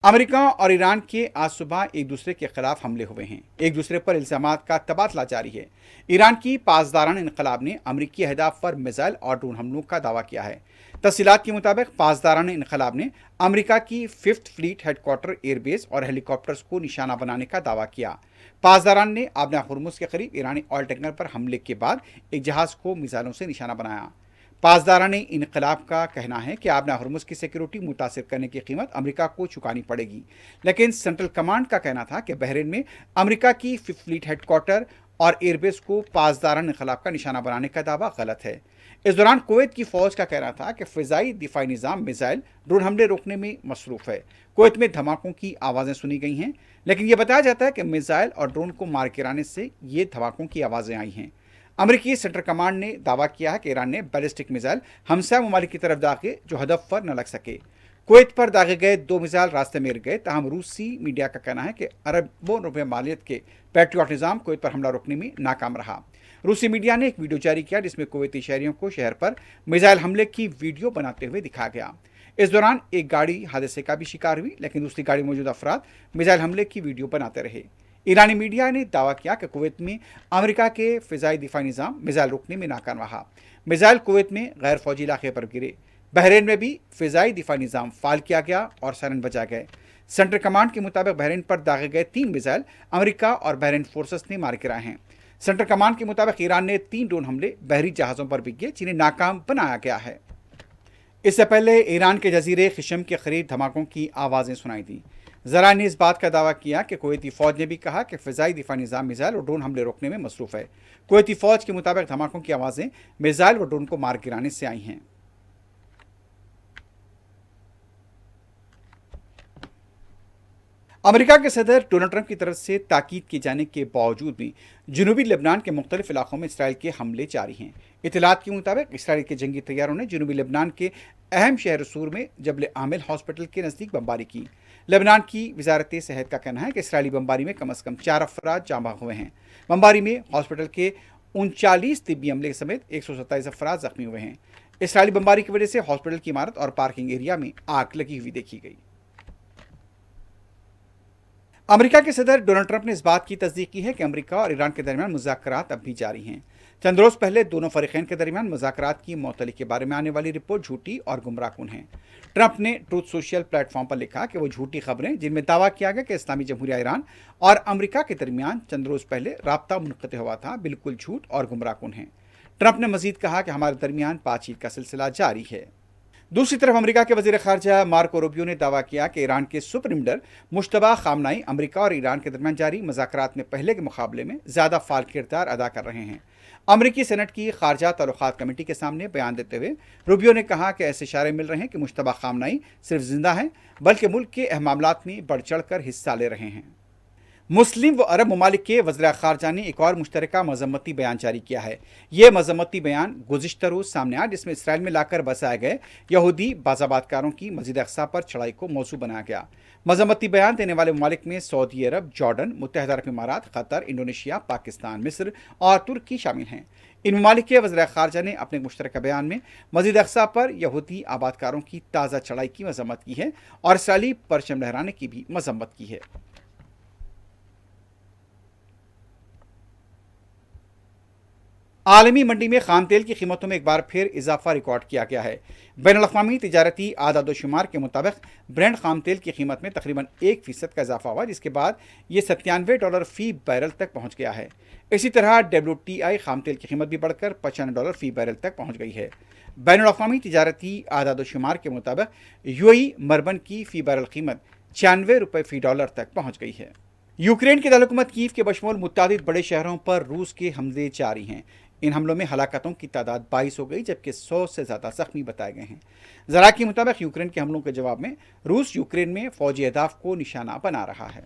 America और Iran के आज सुबह एक दूसरे के खिलाफ हमले हुए हैं। एक दूसरे पर इल्जामात का तबादला जारी है। ईरान की पासदाराना इनकलाब ने अमरीकी अहदाफ पर मिसाइल और ड्रोन हमलों का दावा किया है। तफसीलात के मुताबिक पासदाराना इनकलाब ने अमरीका की फिफ्थ फ्लीट हेडक्वार्टर एयरबेस और हेलीकॉप्टर्स को निशाना बनाने का दावा किया। पासदारान ने आबना हुर्मुज के करीब ईरानी ऑयल टैंकर पर हमले के बाद एक जहाज को मिसाइलों से निशाना बनाया। पासदाराना इनकलाब का कहना है कि आबना हुर्मुज की सिक्योरिटी मुतासिर करने की कीमत अमेरिका को चुकानी पड़ेगी, लेकिन सेंट्रल कमांड का कहना था कि बहरीन में अमेरिका की फिफ्थ फ्लीट हेडक्वार्टर और एयरबेस को पासदाराना इनकलाब का निशाना बनाने का दावा गलत है। इस दौरान कुवैत की फौज का कहना था कि फिजाई दिफाई निज़ाम मिसाइल ड्रोन हमले रोकने में मसरूफ है। कुवैत में धमाकों की आवाज़ें सुनी गई हैं, लेकिन यह बताया जाता है कि मिसाइल और ड्रोन को मार गिराने से ये धमाकों की आवाज़ें आई हैं। अमेरिकी सेंट्रल कमांड ने दावा किया है कि ईरान ने बैलिस्टिक मिसाइल हमसाया ममालिक की तरफ दागे जो हदफ पर न लग सके। कुवैत पर दागे गए 2 मिसाइल रास्ते में गिर गए। ताहम रूसी मीडिया का कहना है कि अरबों रुपए मालियत के पैट्रियट निज़ाम कुवैत पर हमला रोकने में नाकाम रहा। रूसी मीडिया ने एक वीडियो जारी किया जिसमें कुवैती शहरियों को शहर पर मिसाइल हमले की वीडियो बनाते हुए दिखाया गया। इस दौरान एक गाड़ी हादसे का भी शिकार हुई, लेकिन दूसरी गाड़ी में मौजूद अफराद मिसाइल हमले की वीडियो बनाते रहे। ईरानी मीडिया ने दावा किया कि कुवैत में अमेरिका के फिजाई दिफाई निज़ाम मिसाइल रोकने में नाकाम रहा। मिसाइल कुवैत में गैर फौजी इलाके पर गिरे। बहरीन में भी फिजाई दिफाई निज़ाम फाल किया गया और सायरन बजा गए। सेंट्रल कमांड के मुताबिक बहरीन पर दागे गए 3 मिसाइल अमेरिका और बहरीन फोर्सेस ने मार गिराए हैं। सेंट्रल कमांड के मुताबिक ईरान ने 3 ड्रोन हमले बहरी जहाज़ों पर भी किए जिन्हें नाकाम बनाया गया है। इससे पहले ईरान के जजीरे खिशम के करीब धमाकों की आवाज़ें सुनाई दी। ज़रा ने इस बात का दावा किया कि कुवैती फ़ौज ने भी कहा कि फ़िज़ाई दिफा निज़ाम मिसाइल और ड्रोन हमले रोकने में मसरूफ़ है। कुवैती फ़ौज के मुताबिक धमाकों की आवाज़ें मिसाइल व ड्रोन को मार गिराने से आई हैं। अमेरिका के सदर डोनाल्ड ट्रंप की तरफ से ताकीद किए जाने के बावजूद भी जनूबी लेबनान के मुख्तलिफ इलाकों में इसराइल के हमले जारी हैं। इतलात के मुताबिक इसराइल के जंगी तैयारों ने जनूबी लेबनान के अहम शहर सूर में जबल आमिल हॉस्पिटल के नज़दीक बमबारी की। लेबनान की वजारत सेहत का कहना है कि इसराइली बमबारी में कम अज़ कम 4 अफराद जाँ बहक हुए हैं। बमबारी में हॉस्पिटल के 39 तिब्बी अमले समेत 127 अफराद जख्मी हुए हैं। इसराइली बमबारी की वजह से हॉस्पिटल की इमारत और पार्किंग एरिया में आग लगी हुई देखी गई। अमेरिका के सदर डोनाल्ड ट्रंप ने इस बात की तस्दीक की है कि अमेरिका और ईरान के दरमियान मुज़ाकरात अब भी जारी हैं। चंद रोज़ पहले दोनों फ़रीक़ैन के दरमियान मुज़ाकरात की मअतली के बारे में आने वाली रिपोर्ट झूठी और गुमराहकुन है। ट्रंप ने ट्रूथ सोशल प्लेटफॉर्म पर लिखा कि वो झूठी खबरें जिनमें दावा किया गया कि इस्लामी जमहूरिया ईरान और अमेरिका के दरमियान चंद रोज़ पहले राब्ता मुनक़्क़िद हुआ था, बिल्कुल झूठ और गुमराहकुन हैं। ट्रंप ने मज़ीद कहा कि हमारे दरमियान बातचीत का सिलसिला जारी है। दूसरी तरफ अमेरिका के वज़ीर ख़ारजा मार्को रूबियो ने दावा किया कि ईरान के सुपर लीडर मुश्तबा ख़ामनाई अमेरिका और ईरान के दरमियान जारी मुज़ाकरात में पहले के मुकाबले में ज़्यादा फ़ाल किरदार अदा कर रहे हैं। अमेरिकी सेनेट की ख़ारजा ताल्लुक़ात कमेटी के सामने बयान देते हुए रूबियो ने कहा कि ऐसे इशारे मिल रहे हैं कि मुश्तबा ख़ामनाई सिर्फ जिंदा हैं, बल्कि मुल्क के अहम मामलात में बढ़ चढ़ कर हिस्सा ले रहे हैं। मुस्लिम व अरब ममालिक के वज़ीर ख़ारजा ने एक और मुश्तरका मज़म्मती बयान जारी किया है। ये मज़म्मती बयान गुज़िश्ता रोज़ सामने आया, जिसमें इसराइल में लाकर बसाए गए यहूदी बाज़ाबातकारों की मस्जिद अक़सा पर चढ़ाई को मौजू बनाया गया। मज़म्मती बयान देने वाले ममालिक में सऊदी अरब, जॉर्डन, मुत्तहिदा अरब इमारात, कतर, इंडोनेशिया, पाकिस्तान, मिस्र और तुर्की शामिल हैं। इन ममालिक के वज़ीर ख़ारजा ने अपने मुश्तरका बयान में मस्जिद अक़सा पर यहूदी आबादकारों की ताज़ा चढ़ाई की मज़म्मत की है और इसराइली परचम लहराने की भी मज़म्मत की है। आलमी मंडी में खाम तेल की कीमतों में एक बार फिर इजाफा रिकॉर्ड किया गया है। बैनुल-अक़वामी तिजारती आदाद-ओ-शुमार के मुताबिक ब्रेंट खाम तेल की कीमत में तकरीबन 1% का इजाफा हुआ, जिसके बाद ये $97 फ़ी बैरल तक पहुंच गया है। इसी तरह WTI खाम तेल की कीमत भी बढ़कर $95 फ़ी बैरल तक पहुंच गई है। बैनुल-अक़वामी तिजारती आदाद-ओ-शुमार के मुताबिक UAE मरबन की फ़ी बैरल कीमत $96 फ़ी डॉलर तक पहुँच गई है। यूक्रेन के दारकूमत कीव के बशमूल मुतादिद बड़े शहरों पर रूस के हमले जारी हैं। इन हमलों में हलाकतों की तादाद 22 हो गई, जबकि 100 से ज़्यादा ज़ख्मी बताए गए हैं। ज़रा के मुताबिक यूक्रेन के हमलों के जवाब में रूस यूक्रेन में फ़ौजी अहदाफ को निशाना बना रहा है।